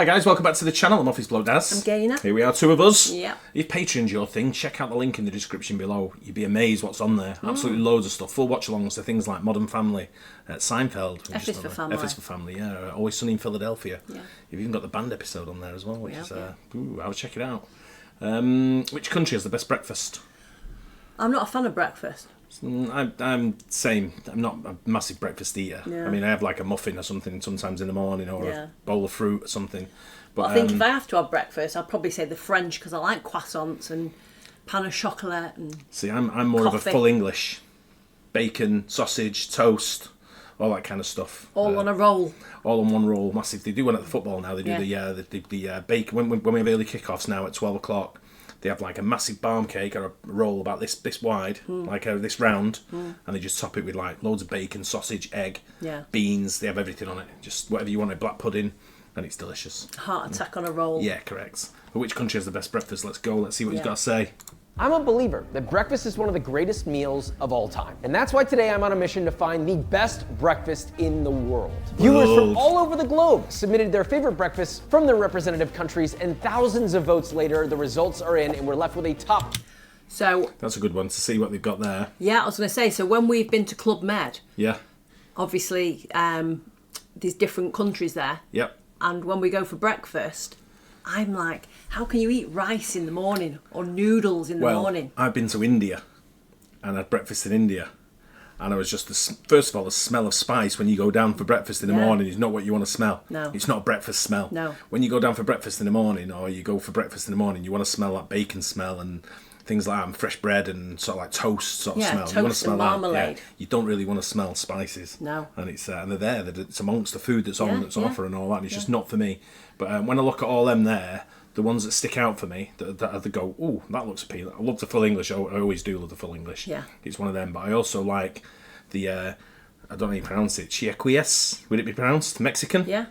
Hi guys, welcome back to the channel. I'm Office Bloke Daz. I'm Gaynor. Here we are, two of us. Yeah. If Patreon's your thing, check out the link in the description below. You'd be amazed what's on there. Absolutely loads of stuff. Full watch-alongs to things like Modern Family, Seinfeld. F is for Family. F is for Family, yeah. Always Sunny in Philadelphia. Yeah. You've even got the band episode on there as well, which is, yeah. I would check it out. Which country has the best breakfast? I'm not a fan of breakfast. I'm same. I'm not a massive breakfast eater. Yeah. I mean, I have like a muffin or something sometimes in the morning, or a bowl of fruit or something. But I think if I have to have breakfast, I'd probably say the French, because I like croissants and pain au chocolat and see, I'm more of a full English. Bacon, sausage, toast, all that kind of stuff. All on a roll. All on one roll, massive. They do one at the football now. They do the bacon when we have early kickoffs now at 12 o'clock. They have like a massive barm cake or a roll about this wide, like this round, and they just top it with like loads of bacon, sausage, egg, beans. They have everything on it, just whatever you want. A black pudding, and it's delicious. Heart attack on a roll. Yeah, correct. But which country has the best breakfast? Let's go. Let's see what he's got to say. I'm a believer that breakfast is one of the greatest meals of all time. And that's why today I'm on a mission to find the best breakfast in the world. Viewers from all over the globe submitted their favorite breakfasts from their representative countries, and thousands of votes later, the results are in, and we're left with a top. So that's a good one to see what they've got there. Yeah, I was going to say, so when we've been to Club Med, obviously there's different countries there. Yep. And when we go for breakfast, I'm like, how can you eat rice in the morning or noodles in the morning? I've been to India and had breakfast in India, and I was just, first of all, the smell of spice when you go down for breakfast in the morning is not what you want to smell. No. It's not a breakfast smell. No. When you go down for breakfast in the morning, or you go for breakfast in the morning, you want to smell that bacon smell and things like that, and fresh bread and sort of like toast sort of smell. Toast you want to smell and marmalade. That. Yeah. You don't really want to smell spices. No. And it's and they're there. It's amongst the food that's on offer and all that. And it's just not for me. But when I look at all them there, the ones that stick out for me, that go, oh, that looks appealing. I love the full English. I always do love the full English. Yeah. It's one of them. But I also like the, I don't know how you pronounce it, chiaquies. Would it be pronounced Mexican? Yeah.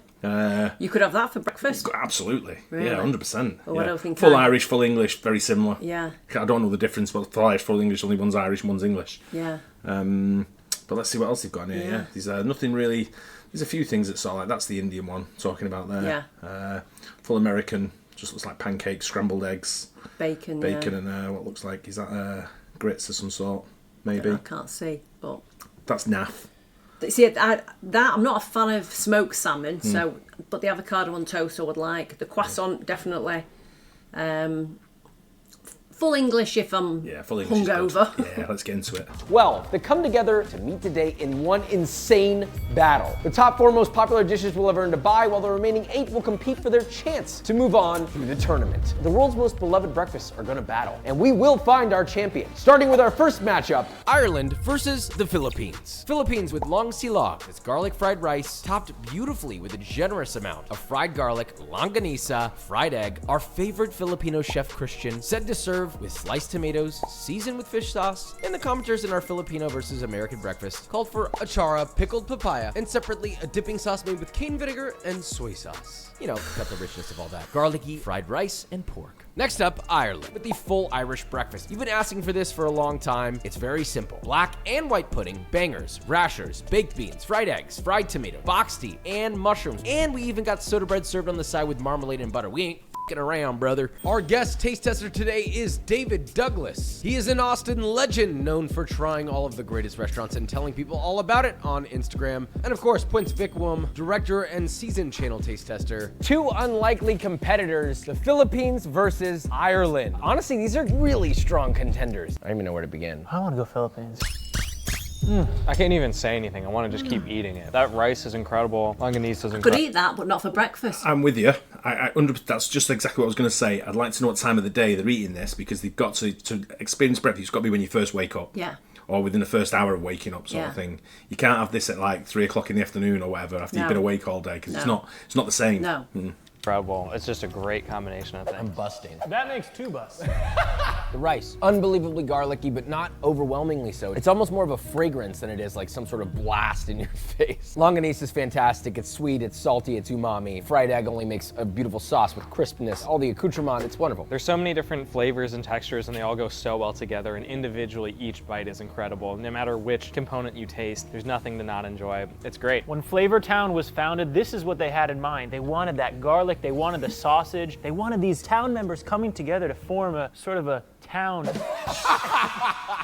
You could have that for breakfast. Absolutely. Really? Yeah, 100%. Well, I don't think full Irish, full English, very similar. Yeah. I don't know the difference, but full Irish, full English, only one's Irish, one's English. Yeah. But let's see what else they've got in here. There's nothing really. There's a few things that sort of like, that's the Indian one talking about there. Yeah. Full American, just looks like pancakes, scrambled eggs, bacon, and what looks like, is that grits of some sort? Maybe. I can't see, but that's naff. See, I'm not a fan of smoked salmon, so but the avocado on toast I would like. The croissant definitely. Full English if I'm hungover. Yeah, let's get into it. 12 that come together to meet today in one insane battle. The top 4 most popular dishes will have earned a bye, while the remaining 8 will compete for their chance to move on through the tournament. The world's most beloved breakfasts are gonna battle, and we will find our champion. Starting with our first matchup, Ireland versus the Philippines. Philippines with long silog, it's garlic fried rice, topped beautifully with a generous amount of fried garlic, longanisa, fried egg. Our favorite Filipino chef Christian said to serve with sliced tomatoes, seasoned with fish sauce, and the commenters in our Filipino versus American breakfast called for achara, pickled papaya, and separately a dipping sauce made with cane vinegar and soy sauce. You know, got the richness of all that. Garlicky, fried rice, and pork. Next up, Ireland, with the full Irish breakfast. You've been asking for this for a long time. It's very simple. Black and white pudding, bangers, rashers, baked beans, fried eggs, fried tomato, boxed tea, and mushrooms. And we even got soda bread served on the side with marmalade and butter. We ain't f***ing around, brother. Our guest taste tester today is David Douglas. He is an Austin legend known for trying all of the greatest restaurants and telling people all about it on Instagram. And of course, Prince Vicwam, director and seasoned channel taste tester. 2 unlikely competitors, the Philippines versus Ireland. Honestly, these are really strong contenders. I don't even know where to begin. I want to go Philippines. I can't even say anything. I want to just keep eating it. That rice is incredible. Longanisa is incredible. Could eat that, but not for breakfast. I'm with you. That's just exactly what I was going to say. I'd like to know what time of the day they're eating this, because they've got to experience breakfast. It's got to be when you first wake up. Yeah. Or within the first hour of waking up, sort of thing. You can't have this at like 3 o'clock in the afternoon or whatever after you've been awake all day, because it's not the same. No. Incredible. It's just a great combination of things. I'm busting. That makes 2 busts. The rice, unbelievably garlicky, but not overwhelmingly so. It's almost more of a fragrance than it is like some sort of blast in your face. Longanisa is fantastic. It's sweet, it's salty, it's umami. Fried egg only makes a beautiful sauce with crispness. All the accoutrement, it's wonderful. There's so many different flavors and textures, and they all go so well together, and individually each bite is incredible. No matter which component you taste, there's nothing to not enjoy. It's great. When Flavor Town was founded, this is what they had in mind. They wanted that garlic, they wanted the sausage, they wanted these town members coming together to form a sort of a town.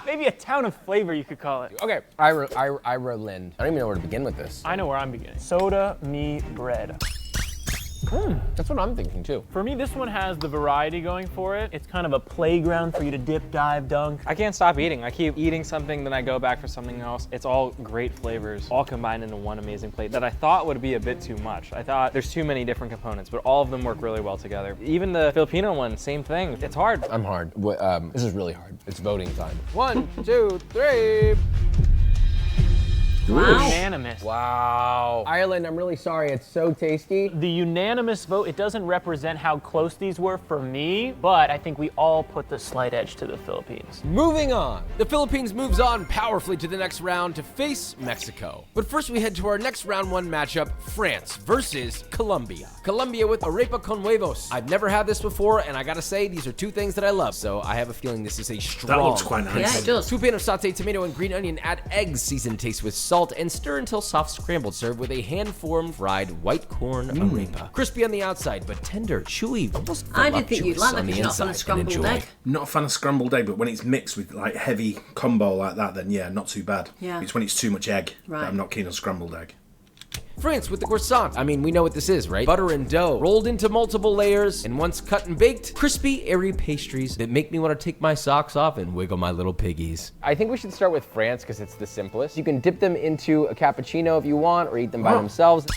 Maybe a town of flavor, you could call it. Okay, Ira Lind. I don't even know where to begin with this. I know where I'm beginning. Soda, me, bread. That's what I'm thinking too. For me, this one has the variety going for it. It's kind of a playground for you to dip, dive, dunk. I can't stop eating. I keep eating something, then I go back for something else. It's all great flavors, all combined into one amazing plate that I thought would be a bit too much. I thought there's too many different components, but all of them work really well together. Even the Filipino one, same thing. It's hard. I'm hard. This is really hard. It's voting time. 1, 2, 3. Wow. Unanimous. Wow. Ireland, I'm really sorry. It's so tasty. The unanimous vote, it doesn't represent how close these were for me, but I think we all put the slight edge to the Philippines. Moving on. The Philippines moves on powerfully to the next round to face Mexico. But first we head to our next round 1 matchup, France versus Colombia. Colombia with arepa con huevos. I've never had this before, and I gotta say, these are 2 things that I love, so I have a feeling this is a strong... That looks quite nice. Yeah, it does. 2 pan of sauteed tomato and green onion, add eggs, seasoned taste with salt, and stir until soft scrambled. Serve with a hand-formed fried white corn arepa. Crispy on the outside, but tender, chewy, almost I did think you'd voluptuous like that on the because you're not on a inside. scrambled And enjoy. egg. Not a fan of scrambled egg, but when it's mixed with like heavy combo like that, then yeah, not too bad. Yeah. It's when it's too much egg Right. that I'm not keen on scrambled egg. France with the croissant. I mean, we know what this is, right? Butter and dough, rolled into multiple layers, and once cut and baked, crispy, airy pastries that make me want to take my socks off and wiggle my little piggies. I think we should start with France because it's the simplest. You can dip them into a cappuccino if you want, or eat them by themselves.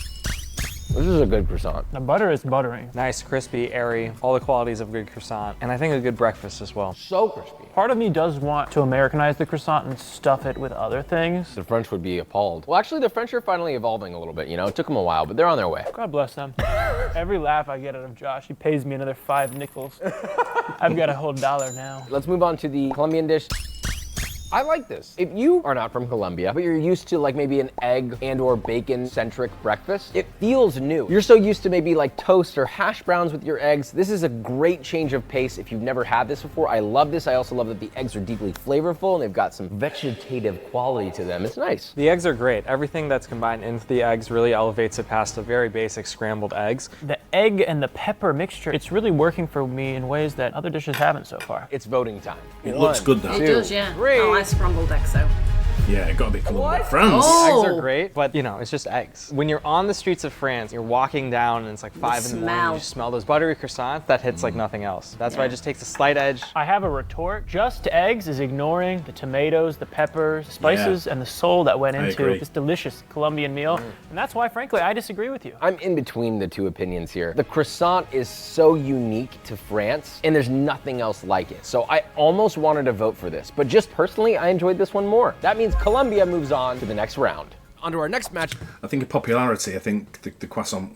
This is a good croissant. The butter is buttering. Nice, crispy, airy, all the qualities of a good croissant, and I think a good breakfast as well. So crispy. Part of me does want to Americanize the croissant and stuff it with other things. The French would be appalled. Well, actually, the French are finally evolving a little bit, you know? It took them a while, but they're on their way. God bless them. Every laugh I get out of Josh, he pays me another 5 nickels. I've got a whole $1 now. Let's move on to the Colombian dish. I like this. If you are not from Colombia, but you're used to like maybe an egg and or bacon centric breakfast, it feels new. You're so used to maybe like toast or hash browns with your eggs. This is a great change of pace if you've never had this before. I love this. I also love that the eggs are deeply flavorful and they've got some vegetative quality to them. It's nice. The eggs are great. Everything that's combined into the eggs really elevates it past the very basic scrambled eggs. The egg and the pepper mixture, it's really working for me in ways that other dishes haven't so far. It's voting time. It looks good though. It does, yeah. three. I like scrambled eggs, though. Yeah, it got to be Colombia. France. Oh. Eggs are great, but you know, it's just eggs. When you're on the streets of France, you're walking down and it's like 5 in the morning, you just smell those buttery croissants, that hits like nothing else. That's why it just takes a slight edge. I have a retort. Just eggs is ignoring the tomatoes, the peppers, spices, and the soul that went into agree. this delicious Colombian meal. And that's why, frankly, I disagree with you. I'm in between the 2 opinions here. The croissant is so unique to France, and there's nothing else like it. So I almost wanted to vote for this, but just personally, I enjoyed this one more. That means Colombia moves on to the next round. On to our next match. I think of popularity, I think the croissant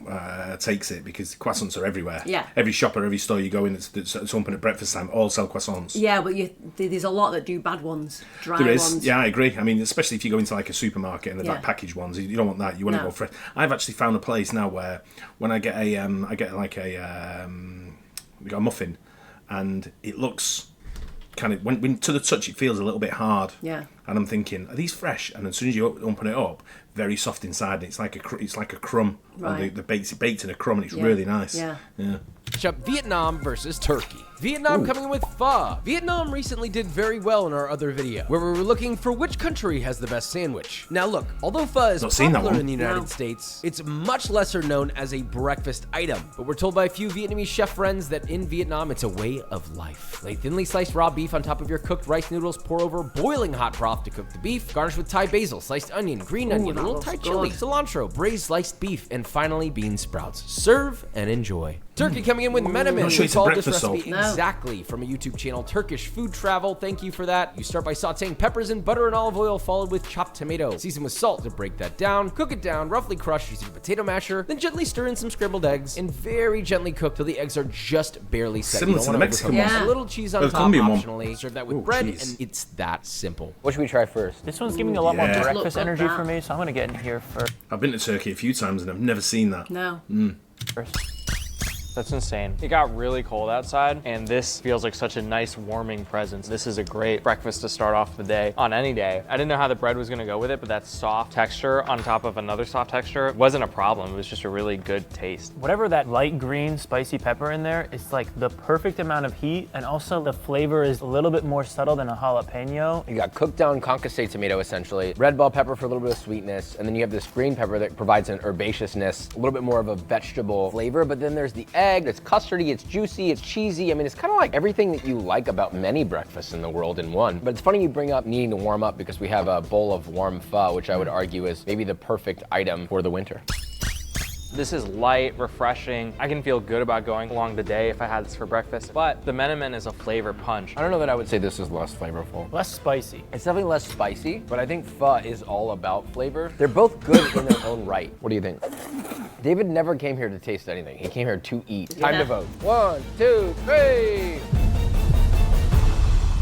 takes it because croissants are everywhere. Yeah. Every shop or every store you go in that's open at breakfast time all sell croissants. Yeah, but there's a lot that do bad ones, dry There is, ones. yeah, I agree. I mean, especially if you go into like a supermarket and they're Yeah. like packaged ones, you don't want that. You want to No. go fresh. I've actually found a place now where when I get a muffin, and it looks kind of when to the touch it feels a little bit hard. Yeah. And I'm thinking, are these fresh? And as soon as you open it up, very soft inside. And it's like a crumb. Right. And it's baked in a crumb, and it's Yeah. really nice. Yeah. Yeah. Matchup Vietnam versus Turkey. Vietnam coming in with pho. Vietnam recently did very well in our other video, where we were looking for which country has the best sandwich. Now look, although pho is Not seen that popular one. in the United No. States, it's much lesser known as a breakfast item. But we're told by a few Vietnamese chef friends that in Vietnam, it's a way of life. Lay thinly sliced raw beef on top of your cooked rice noodles, pour over boiling hot broth to cook the beef, garnish with Thai basil, sliced onion, green onion, a that little looks Thai good. chili, cilantro, braised sliced beef, and finally bean sprouts. Serve and enjoy. Turkey coming in with menemen. Not sure We it's a called this breakfast, recipe though. No. exactly from a YouTube channel, Turkish Food Travel. Thank you for that. You start by sauteing peppers in butter and olive oil, followed with chopped tomato. Season with salt to break that down. Cook it down, roughly crush using a potato masher. Then gently stir in some scrambled eggs and very gently cook till the eggs are just barely set. Similar to the Mexican one. Yeah. A little cheese on top Colombian one. optionally. Serve that with bread, and it's that simple. What should we try first? This one's giving me a lot more Yeah. breakfast Look, energy that. for me, so I'm gonna get in here I've been to Turkey a few times and I've never seen that. No. first. That's insane. It got really cold outside, and this feels like such a nice warming presence. This is a great breakfast to start off the day on any day. I didn't know how the bread was gonna go with it, but that soft texture on top of another soft texture wasn't a problem. It was just a really good taste. Whatever that light green spicy pepper in there, it's like the perfect amount of heat, and also the flavor is a little bit more subtle than a jalapeno. You got cooked down concassate tomato, essentially, red bell pepper for a little bit of sweetness, and then you have this green pepper that provides an herbaceousness, a little bit more of a vegetable flavor, but then there's the egg, it's custardy, it's juicy, it's cheesy. I mean, it's kind of like everything that you like about many breakfasts in the world in one. But it's funny you bring up needing to warm up because we have a bowl of warm pho, which I would argue is maybe the perfect item for the winter. This is light, refreshing. I can feel good about going along the day if I had this for breakfast, but the menemen is a flavor punch. I don't know that I would say this is less flavorful. Less spicy. It's definitely less spicy, but I think pho is all about flavor. They're both good in their own right. What do you think? David never came here to taste anything. He came here to eat. Time to vote. 1, 2, 3.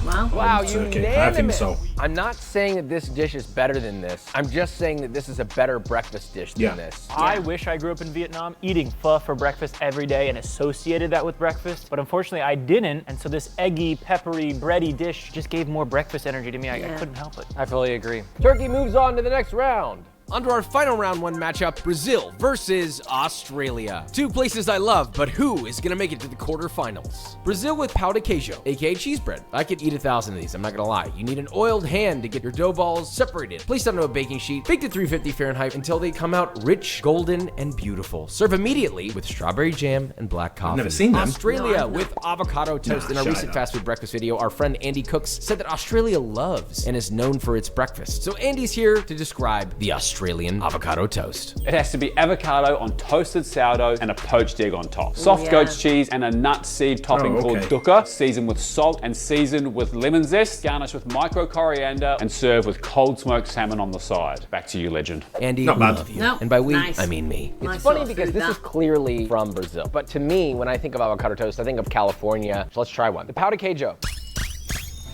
Wow. Wow, Turkey. unanimous. I think so. I'm not saying that this dish is better than this. I'm just saying that this is a better breakfast dish than Yeah. this. I wish I grew up in Vietnam eating pho for breakfast every day and associated that with breakfast, but unfortunately I didn't, and so this eggy, peppery, bready dish just gave more breakfast energy to me. I couldn't help it. I fully agree. Turkey moves on to the next round. On to our final round one matchup, Brazil versus Australia. Two places I love, but who is gonna make it to the quarterfinals? Brazil with pão de queijo, aka cheese bread. I could eat 1,000 of these, I'm not gonna lie. You need an oiled hand to get your dough balls separated, placed onto a baking sheet, baked at 350 Fahrenheit until they come out rich, golden, and beautiful. Serve immediately with strawberry jam and black coffee. never seen them. Australia No, I've with avocado toast. In a shut recent up. fast food breakfast video, our friend Andy Cooks said that Australia loves and is known for its breakfast. So Andy's here to describe the Australian avocado toast. It has to be avocado on toasted sourdough and a poached egg on top. Soft yeah. goat's cheese and a nut seed topping called okay. dukkha, seasoned with salt and seasoned with lemon zest, garnished with micro coriander and served with cold smoked salmon on the side. Back to you, legend. Andy, Not we bad. love you. No, And by we, nice. I mean me. It's Nice funny sort of because food, this that. is clearly from Brazil. But to me, when I think of avocado toast, I think of California. So let's try one. The pão de queijo.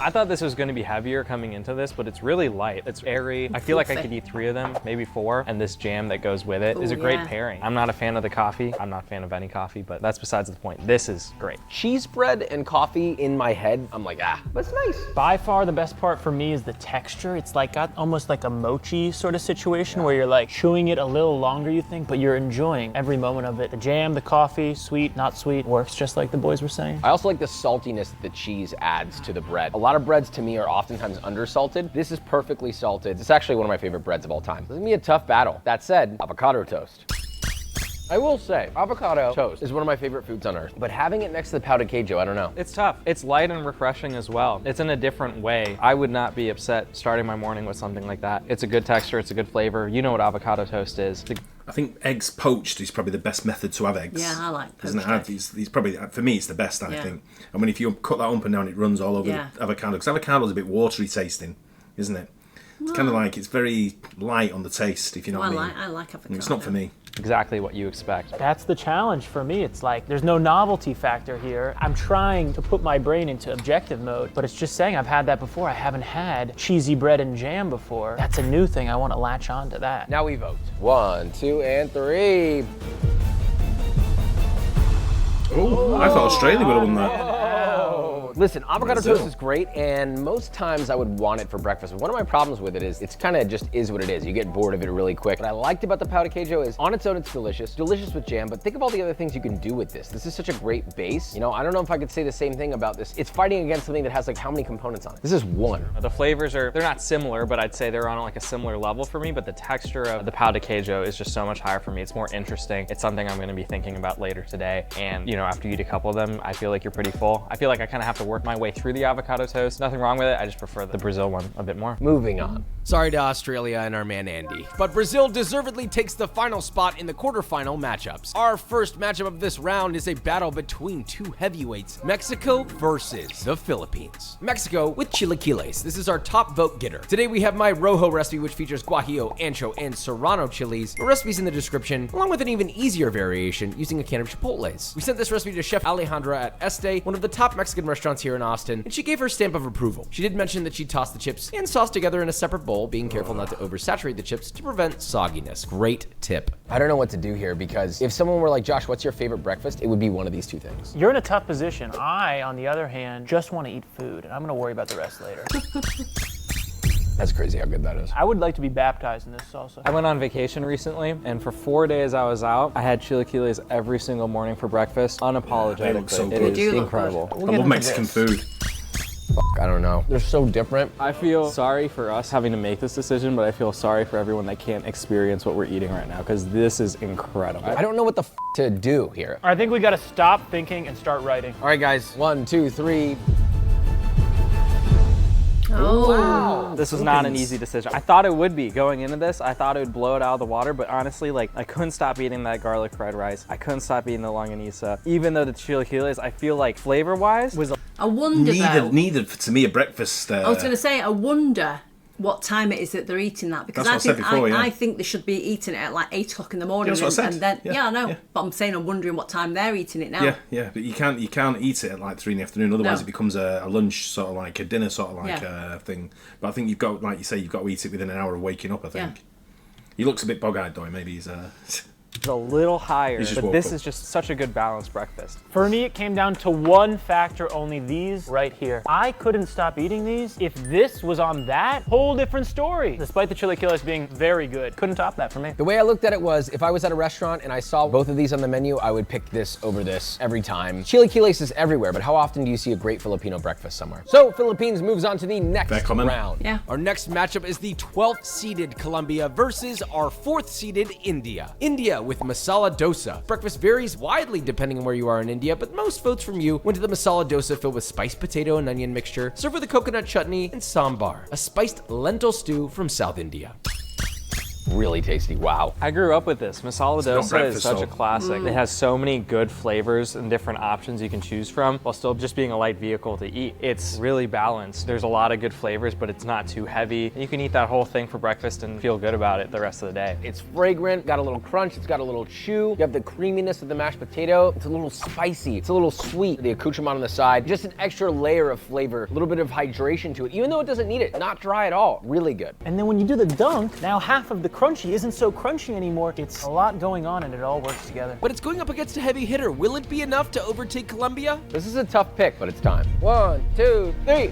I thought this was gonna be heavier coming into this, but it's really light. It's airy. I feel like I could eat 3 of them, maybe 4, and this jam that goes with it is a Ooh, great yeah. pairing. I'm not a fan of the coffee. I'm not a fan of any coffee, but that's besides the point. This is great. Cheese bread and coffee in my head, I'm like, but it's nice. By far the best part for me is the texture. It's like got almost like a mochi sort of situation where you're like chewing it a little longer, you think, but you're enjoying every moment of it. The jam, the coffee, sweet, not sweet, works just like the boys were saying. I also like the saltiness that the cheese adds to the bread. A lot of breads to me are oftentimes undersalted. This is perfectly salted. It's actually one of my favorite breads of all time. This is gonna be a tough battle. That said, avocado toast. I will say, avocado toast is one of my favorite foods on earth, but having it next to the pão de queijo, I don't know. It's tough. It's light and refreshing as well. It's in a different way. I would not be upset starting my morning with something like that. It's a good texture, it's a good flavor. You know what avocado toast is. I think eggs poached is probably the best method to have eggs. Yeah, I like Isn't it? poached eggs. He's probably, for me, it's the best, I Yeah. think. I mean, if you cut that up and down, it runs all over Yeah. the avocado. Because avocado's a bit watery tasting, isn't it? It's kind of like, it's very light on the taste, if you know what I mean. I like avocado. It's not for me. Exactly what you expect. That's the challenge for me. It's like there's no novelty factor here. I'm trying to put my brain into objective mode, but it's just saying I've had that before. I haven't had cheesy bread and jam before. That's a new thing. I want to latch on to that. Now we vote. 1, 2, and 3. Oh, I thought Australia would have won that. Listen, avocado Brazil. toast is great, and most times I would want it for breakfast. But one of my problems with it is it's kind of just is what it is. You get bored of it really quick. What I liked about the pão de queijo is on its own, it's delicious. Delicious with jam, but think of all the other things you can do with this. This is such a great base. You know, I don't know if I could say the same thing about this. It's fighting against something that has like how many components on it? This is one. The flavors they're not similar, but I'd say they're on like a similar level for me, but the texture of the pão de queijo is just so much higher for me. It's more interesting. It's something I'm gonna be thinking about later today. And, you know, after you eat a couple of them, I feel like you're pretty full. I feel like I kind of have to to work my way through the avocado toast. Nothing wrong with it. I just prefer the Brazil one a bit more. Moving on. Sorry to Australia and our man Andy, but Brazil deservedly takes the final spot in the quarterfinal matchups. Our first matchup of this round is a battle between two heavyweights, Mexico versus the Philippines. Mexico with chilaquiles. This is our top vote getter. Today we have my rojo recipe, which features guajillo, ancho, and serrano chilies. The recipe's in the description, along with an even easier variation using a can of chipotles. We sent this recipe to Chef Alejandra at Este, one of the top Mexican restaurants here in Austin, and she gave her stamp of approval. She did mention that she tossed the chips and sauce together in a separate bowl, being careful not to oversaturate the chips to prevent sogginess. Great tip. I don't know what to do here because if someone were like, Josh, what's your favorite breakfast? It would be one of these two things. You're in a tough position. I, on the other hand, just want to eat food, and I'm going to worry about the rest later. That's crazy how good that is. I would like to be baptized in this salsa. I went on vacation recently, and for 4 days I was out. I had chilaquiles every single morning for breakfast, unapologetically. They look so It good. is They do look incredible. good. I love Mexican food. I don't know. They're so different. I feel sorry for us having to make this decision, but I feel sorry for everyone that can't experience what we're eating right now, because this is incredible. I don't know what the to do here. I think we got to stop thinking and start writing. All right, guys. 1, 2, 3. Oh. Wow. This was not an easy decision. I thought it would be going into this. I thought it would blow it out of the water, but honestly, like, I couldn't stop eating that garlic fried rice. I couldn't stop eating the longanisa. Even though the chilaquiles, I feel like flavor-wise was I wonder though. Needed to me a breakfast. I was going to say, I wonder what time it is that they're eating that, because That's what I said before, yeah. I think they should be eating it at like 8 o'clock in the morning. Yeah, that's what I said. And then Yeah, I know, yeah. but I'm saying I'm wondering what time they're eating it now. Yeah, but you can't eat it at like 3 in the afternoon. Otherwise, No. it becomes a lunch, sort of like a dinner, sort of like Yeah. thing. But I think you've got, like you say, you've got to eat it within an hour of waking up. I think. Yeah. He looks a bit bog-eyed though. Maybe he's. a little higher, He's just but woke this up. is just such a good balanced breakfast. For me, it came down to one factor only, these right here. I couldn't stop eating these. If this was on that, whole different story. Despite the chilaquiles being very good, couldn't top that for me. The way I looked at it was, if I was at a restaurant and I saw both of these on the menu, I would pick this over this every time. Chilaquiles is everywhere, but how often do you see a great Filipino breakfast somewhere? So, Philippines moves on to the next Fair comment. round. Yeah. Our next matchup is the 12th seeded Colombia versus our 4th seeded India. India with masala dosa. Breakfast varies widely depending on where you are in India, but most votes from you went to the masala dosa filled with spiced potato and onion mixture, served with a coconut chutney and sambar, a spiced lentil stew from South India. Really tasty, wow. I grew up with this. Masala not dosa is breakfast, such a though. classic. It has so many good flavors and different options you can choose from while still just being a light vehicle to eat. It's really balanced. There's a lot of good flavors, but it's not too heavy. You can eat that whole thing for breakfast and feel good about it the rest of the day. It's fragrant, got a little crunch, it's got a little chew. You have the creaminess of the mashed potato. It's a little spicy, it's a little sweet. The accoutrement on the side, just an extra layer of flavor, a little bit of hydration to it, even though it doesn't need it. Not dry at all, really good. And then when you do the dunk, now half of the crunchy isn't so crunchy anymore. It's a lot going on and it all works together. But it's going up against a heavy hitter. Will it be enough to overtake Colombia? This is a tough pick, but it's time. 1, 2, 3.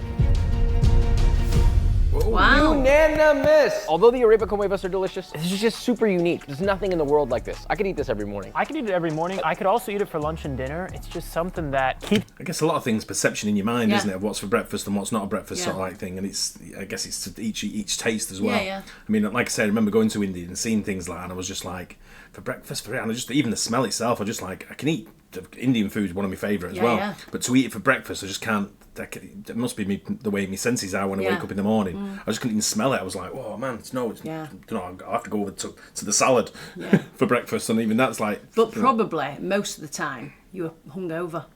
Wow. Unanimous! Although the arepa con huevos are delicious, this is just super unique. There's nothing in the world like this. I could eat this every morning. I could eat it every morning. I could also eat it for lunch and dinner. It's just something that keeps I guess a lot of things perception in your mind, Yeah. isn't it? Of what's for breakfast and what's not a breakfast sort of Yeah. like thing. And it's, I guess it's to each taste as well. Yeah, yeah. I mean, like I said, I remember going to India and seeing things like that, and I was just like, for breakfast, for it, and I just even the smell itself, I just like, I can eat Indian food is one of my favourite as Yeah, well. yeah. But to eat it for breakfast, I just can't. It must be the way my senses are when I Yeah. wake up in the morning. I just couldn't even smell it. I was like, oh man, Yeah. I have to go over to the salad Yeah. for breakfast, and even that's like. But probably most of the time you were hungover.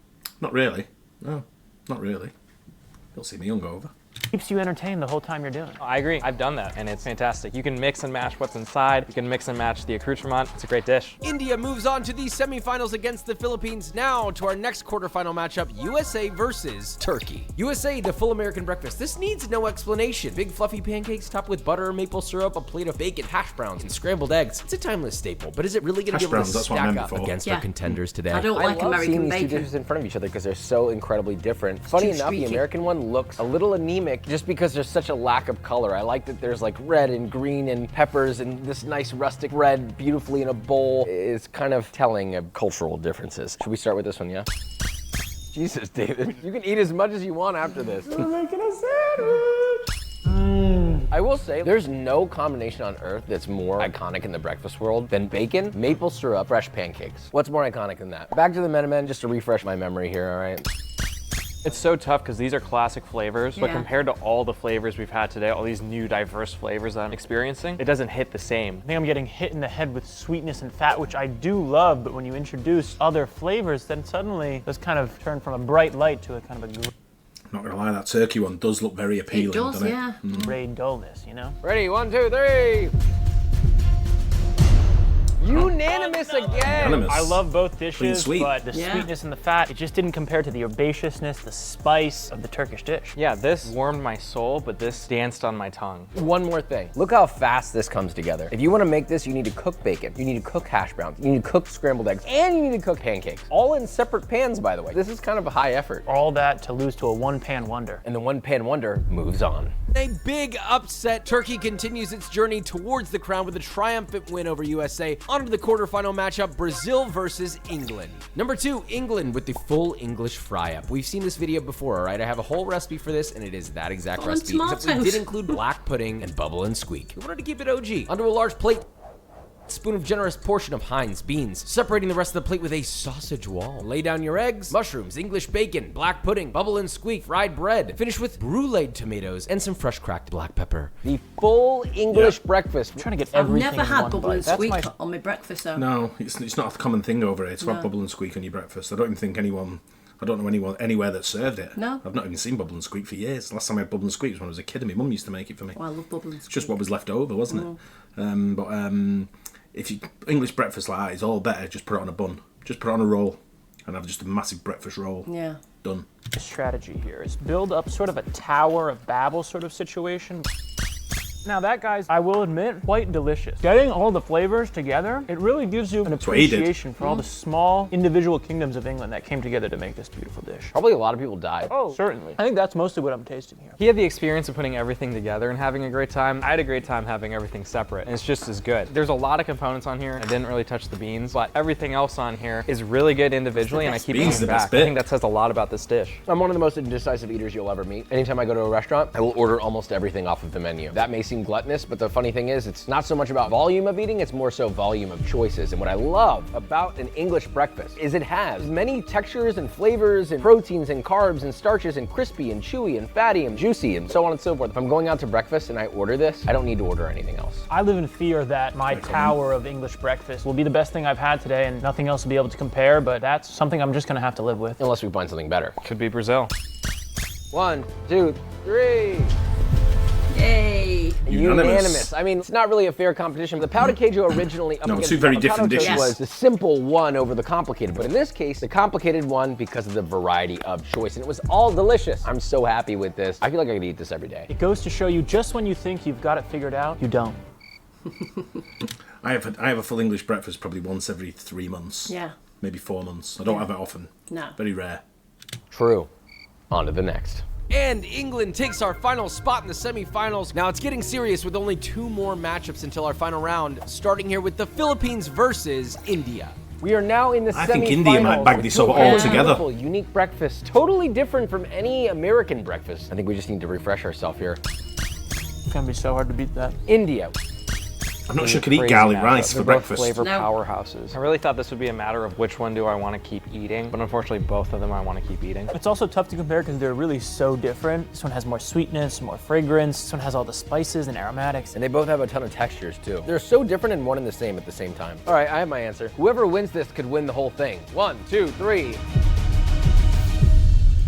Not really. No, not really. You'll see me hungover. you entertained the whole time you're doing it. I agree. I've done that, and it's fantastic. You can mix and match what's inside. You can mix and match the accoutrement. It's a great dish. India moves on to the semifinals against the Philippines. Now to our next quarterfinal matchup, USA versus Turkey. USA, the full American breakfast. This needs no explanation. Big fluffy pancakes topped with butter, maple syrup, a plate of bacon, hash browns, and scrambled eggs. It's a timeless staple, but is it really going to Hash be able browns, to that's what I stack meant up before. against Yeah. our contenders today? I don't I like love American seeing these two bacon. dishes in front of each other because they're so incredibly different. Funny too enough, the streaky. American one looks a little anemic just because there's such a lack of color. I like that there's like red and green and peppers and this nice rustic red beautifully in a bowl. It's kind of telling of cultural differences. Should we start with this one, yeah? Jesus, David. You can eat as much as you want after this. I'm making a sandwich. I will say, there's no combination on earth that's more iconic in the breakfast world than bacon, maple syrup, fresh pancakes. What's more iconic than that? Back to the Menemen, just to refresh my memory here, all right? It's so tough because these are classic flavors, but Yeah. compared to all the flavors we've had today, all these new diverse flavors that I'm experiencing, it doesn't hit the same. I think I'm getting hit in the head with sweetness and fat, which I do love, but when you introduce other flavors, then suddenly those kind of turn from a bright light to a kind of a Not gonna lie, that turkey one does look very appealing, It does, doesn't yeah. it? gray dullness, you know? Ready, 1, 2, 3. Unanimous again. Unanimous. I love both Clean dishes, sweep. but the Yeah. sweetness and the fat, it just didn't compare to the herbaceousness, the spice of the Turkish dish. Yeah, this warmed my soul, but this danced on my tongue. One more thing. Look how fast this comes together. If you want to make this, you need to cook bacon. You need to cook hash browns. You need to cook scrambled eggs. And you need to cook pancakes. All in separate pans, by the way. This is kind of a high effort. All that to lose to a one-pan wonder. And the one pan wonder moves on. A big upset. Turkey continues its journey towards the crown with a triumphant win over USA. On to the quarterfinal matchup, Brazil versus England. Number 2, England with the full English fry-up. We've seen this video before, all right? I have a whole recipe for this, and it is that exact Oh, and recipe. Except we tomatoes. did include black pudding and bubble and squeak. We wanted to keep it OG. Onto a large plate. Spoon of generous portion of Heinz beans, separating the rest of the plate with a sausage wall. Lay down your eggs, mushrooms, English bacon, black pudding, bubble and squeak, fried bread. Finish with bruleed tomatoes and some fresh cracked black pepper. The full English breakfast. I'm trying to get I've everything never in had one bubble bite. and That's squeak my on my breakfast, though. No, it's not a common thing over here to have bubble and squeak on your breakfast. I don't even think anyone. I don't know anyone anywhere that served it. No. I've not even seen bubble and squeak for years. Last time I had bubble and squeak was when I was a kid and my mum used to make it for me. Oh, I love bubble and It's squeak. just what was left over, wasn't it? But if you English breakfast like that is all better, just put it on a bun. Just put it on a roll and have just a massive breakfast roll. Yeah. Done. The strategy here is build up sort of a Tower of Babel sort of situation. Now that, guys, I will admit, quite delicious. Getting all the flavors together, it really gives you an what he did. appreciation for all the small individual kingdoms of England that came together to make this beautiful dish. Probably a lot of people died. Oh, certainly. I think that's mostly what I'm tasting here. He had the experience of putting everything together and having a great time. I had a great time having everything separate, and it's just as good. There's a lot of components on here. I didn't really touch the beans, but everything else on here is really good individually, and I keep Beans coming the back. best I bit. think that says a lot about this dish. I'm one of the most indecisive eaters you'll ever meet. Anytime I go to a restaurant, I will order almost everything off of the menu. That may seem gluttonous, but the funny thing is, it's not so much about volume of eating, it's more so volume of choices. And what I love about an English breakfast is it has many textures and flavors and proteins and carbs and starches and crispy and chewy and fatty and juicy and so on and so forth. If I'm going out to breakfast and I order this, I don't need to order anything else. I live in fear that my tower of English breakfast will be the best thing I've had today and nothing else will be able to compare, but that's something I'm just gonna have to live with. Unless we find something better. Could be Brazil. 1, 2, 3. Yay. Unanimous. I mean, it's not really a fair competition. The powder queijo originally up No, against two very avocado different toast dishes. was the simple one over the complicated. But in this case, the complicated one because of the variety of choice. And it was all delicious. I'm so happy with this. I feel like I could eat this every day. It goes to show you just when you think you've got it figured out, you don't. I have a full English breakfast probably once every 3 months. Yeah. Maybe 4 months. I don't have it often. No. Very rare. True. On to the next. And England takes our final spot in the semifinals. Now it's getting serious with only 2 more matchups until our final round, starting here with the Philippines versus India. We are now in the semifinals. I think India might bag this up with all a together. beautiful, unique breakfast. Totally different from any American breakfast. I think we just need to refresh ourselves here. It's gonna be so hard to beat that. India. I'm not sure I could eat Crazy garlic matchup. rice They're for both breakfast. flavor No. powerhouses. I really thought this would be a matter of which one do I want to keep eating, but unfortunately both of them I want to keep eating. It's also tough to compare because they're really so different. This one has more sweetness, more fragrance. This one has all the spices and aromatics. And they both have a ton of textures too. They're so different and one and the same at the same time. All right, I have my answer. Whoever wins this could win the whole thing. 1, 2, 3.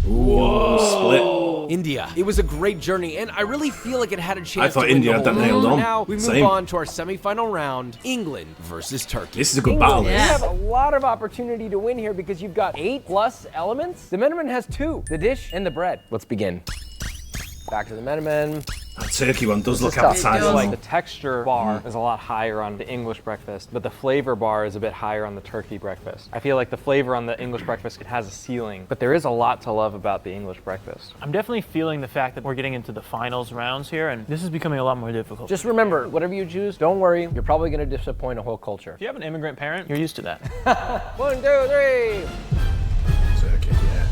Whoa, split. India. It was a great journey, and I really feel like it had a chance thought to win India the had that whole nailed thing. on. Now we move Same. on to our semifinal round, England versus Turkey. This is a good battle. You This. have a lot of opportunity to win here because you've got 8+ elements. The Menemen has 2, the dish and the bread. Let's begin. Back to the Menemen. That turkey one does look is tough. appetizing. It does. Like the texture bar is a lot higher on the English breakfast, but the flavor bar is a bit higher on the turkey breakfast. I feel like the flavor on the English breakfast, it has a ceiling, but there is a lot to love about the English breakfast. I'm definitely feeling the fact that we're getting into the finals rounds here, and this is becoming a lot more difficult. Just remember, whatever you choose, don't worry, you're probably gonna disappoint a whole culture. if you have an immigrant parent, you're used to that. 1, 2, 3. Turkey, yeah.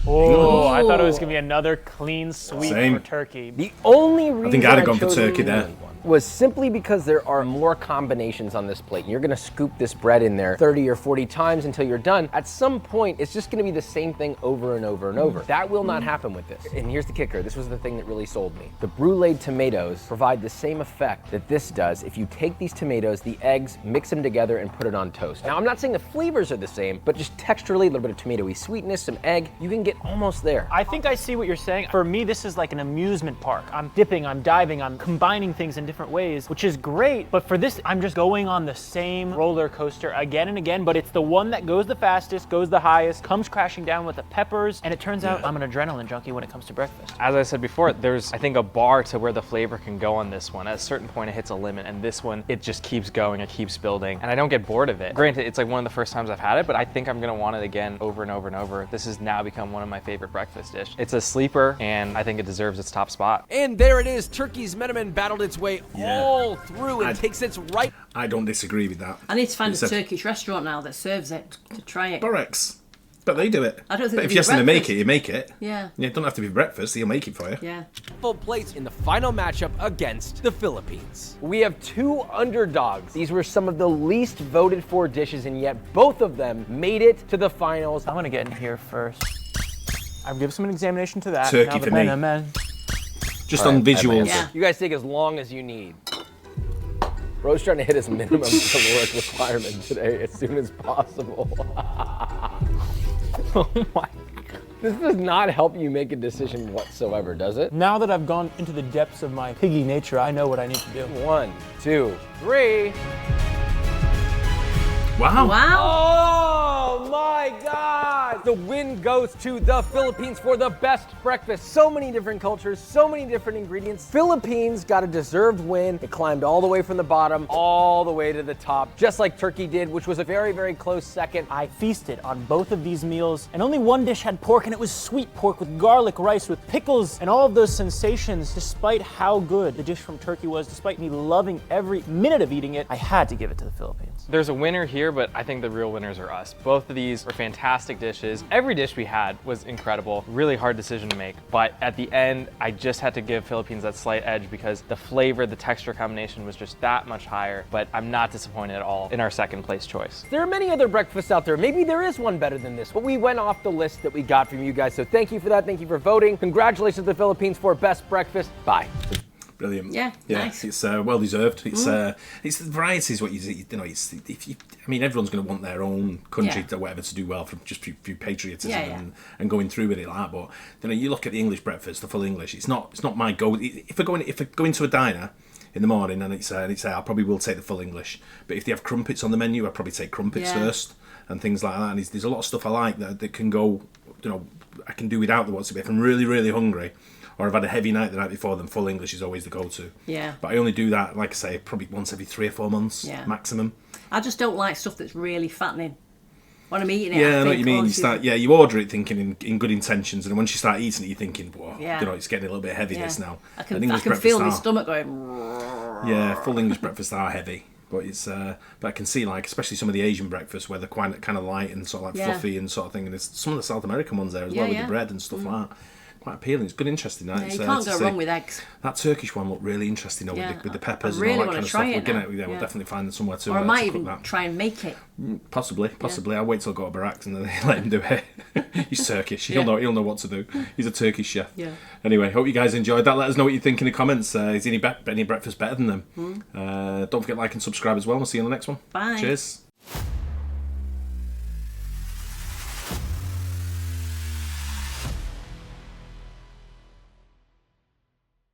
Oh, I thought it was gonna be another clean sweep Same. for turkey. The only reason think I'd have gone for chose turkey the there. England one was simply because there are more combinations on this plate. You're gonna scoop this bread in there 30 or 40 times until you're done. At some point, it's just gonna be the same thing over and over and over. That will not happen with this. And here's the kicker. This was the thing that really sold me. The bruleed tomatoes provide the same effect that this does if you take these tomatoes, the eggs, mix them together and put it on toast. Now, I'm not saying the flavors are the same, but just texturally, a little bit of tomatoey sweetness, some egg, you can get almost there. I think I see what you're saying. For me, this is like an amusement park. I'm dipping, I'm diving, I'm combining things in different ways, which is great. But for this, I'm just going on the same roller coaster again and again, but it's the one that goes the fastest, goes the highest, comes crashing down with the peppers, and it turns out I'm an adrenaline junkie when it comes to breakfast. As I said before, there's, I think, a bar to where the flavor can go on this one. At a certain point, it hits a limit, and this one, it just keeps going, it keeps building, and I don't get bored of it. Granted, it's like one of the first times I've had it, but I think I'm gonna want it again over and over and over. This has now become one of my favorite breakfast dish. It's a sleeper, and I think it deserves its top spot. And there it is. Turkey's Menemen battled its way all through and takes its right. I don't disagree with that. I need to find a Turkish restaurant now that serves it to try it. BRITS. But they do it. I don't think but if they you do ask them to make breakfast. it, you make it. Yeah. Yeah, it don't have to be breakfast. He'll make it for you. Yeah. Full plates in the final matchup against the Philippines. We have two underdogs. These were some of the least voted for dishes, and yet both of them made it to the finals. I'm gonna get in here first. I'll give some examination to that. Turkey Now the for me. Menemen. Just on visuals. Yeah. You guys take as long as you need. Bro's trying to hit his minimum caloric requirement today as soon as possible. Oh my. This does not help you make a decision whatsoever, does it? Now that I've gone into the depths of my piggy nature, I know what I need to do. 1, 2, 3. Wow. Wow. Oh my God! The win goes to the Philippines for the best breakfast. So many different cultures, so many different ingredients. Philippines got a deserved win. It climbed all the way from the bottom, all the way to the top, just like Turkey did, which was a very, very close second. I feasted on both of these meals, and only one dish had pork, and it was sweet pork with garlic rice, with pickles, and all of those sensations. Despite how good the dish from Turkey was, despite me loving every minute of eating it, I had to give it to the Philippines. There's a winner here, but I think the real winners are us. Both of these are fantastic dishes. Every dish we had was incredible. Really hard decision to make. But at the end, I just had to give Philippines that slight edge because the flavor, the texture combination was just that much higher. But I'm not disappointed at all in our second place choice. There are many other breakfasts out there. Maybe there is one better than this, but we went off the list that we got from you guys. So thank you for that. Thank you for voting. Congratulations to the Philippines for best breakfast. Bye. Brilliant. Yeah, nice. It's well deserved. It's the variety is what you know. It's if you, I mean, everyone's going to want their own country or whatever to do well from just through patriotism and going through with it like that. But you know, you look at the English breakfast, the full English. It's not my go. If I go into a diner in the morning and it's I probably will take the full English. But if they have crumpets on the menu, I probably take crumpets first and things like that. And there's a lot of stuff I like that can go. You know, I can do without the what's it. If I'm really really hungry, or I've had a heavy night the night before, then full English is always the go-to. Yeah. But I only do that, like I say, probably once every 3 or 4 months maximum. I just don't like stuff that's really fattening. When I'm eating it, I know what you mean. You order it thinking in good intentions, and once you start eating it, you're thinking, whoa, you know, it's getting a little bit heavy this now. I can feel my stomach going. Yeah, full English breakfasts are heavy. But but I can see, like, especially some of the Asian breakfasts where they're quite kind of light and sort of like fluffy and sort of thing. And there's some of the South American ones there as well with the bread and stuff like that. Quite appealing. It's good, interesting. Yeah, you can't go wrong with eggs. That Turkish one looked really interesting, though, with the peppers really and all that kind of stuff. We'll definitely find somewhere to. Or I might to even cook that. try and make it. Possibly. I'll wait till I go to Barracks and then let him do it. He's Turkish. He'll know what to do. He's a Turkish chef. Yeah. Anyway, hope you guys enjoyed that. Let us know what you think in the comments. Is any breakfast better than them? Don't forget to like and subscribe as well. We'll see you on the next one. Bye. Cheers.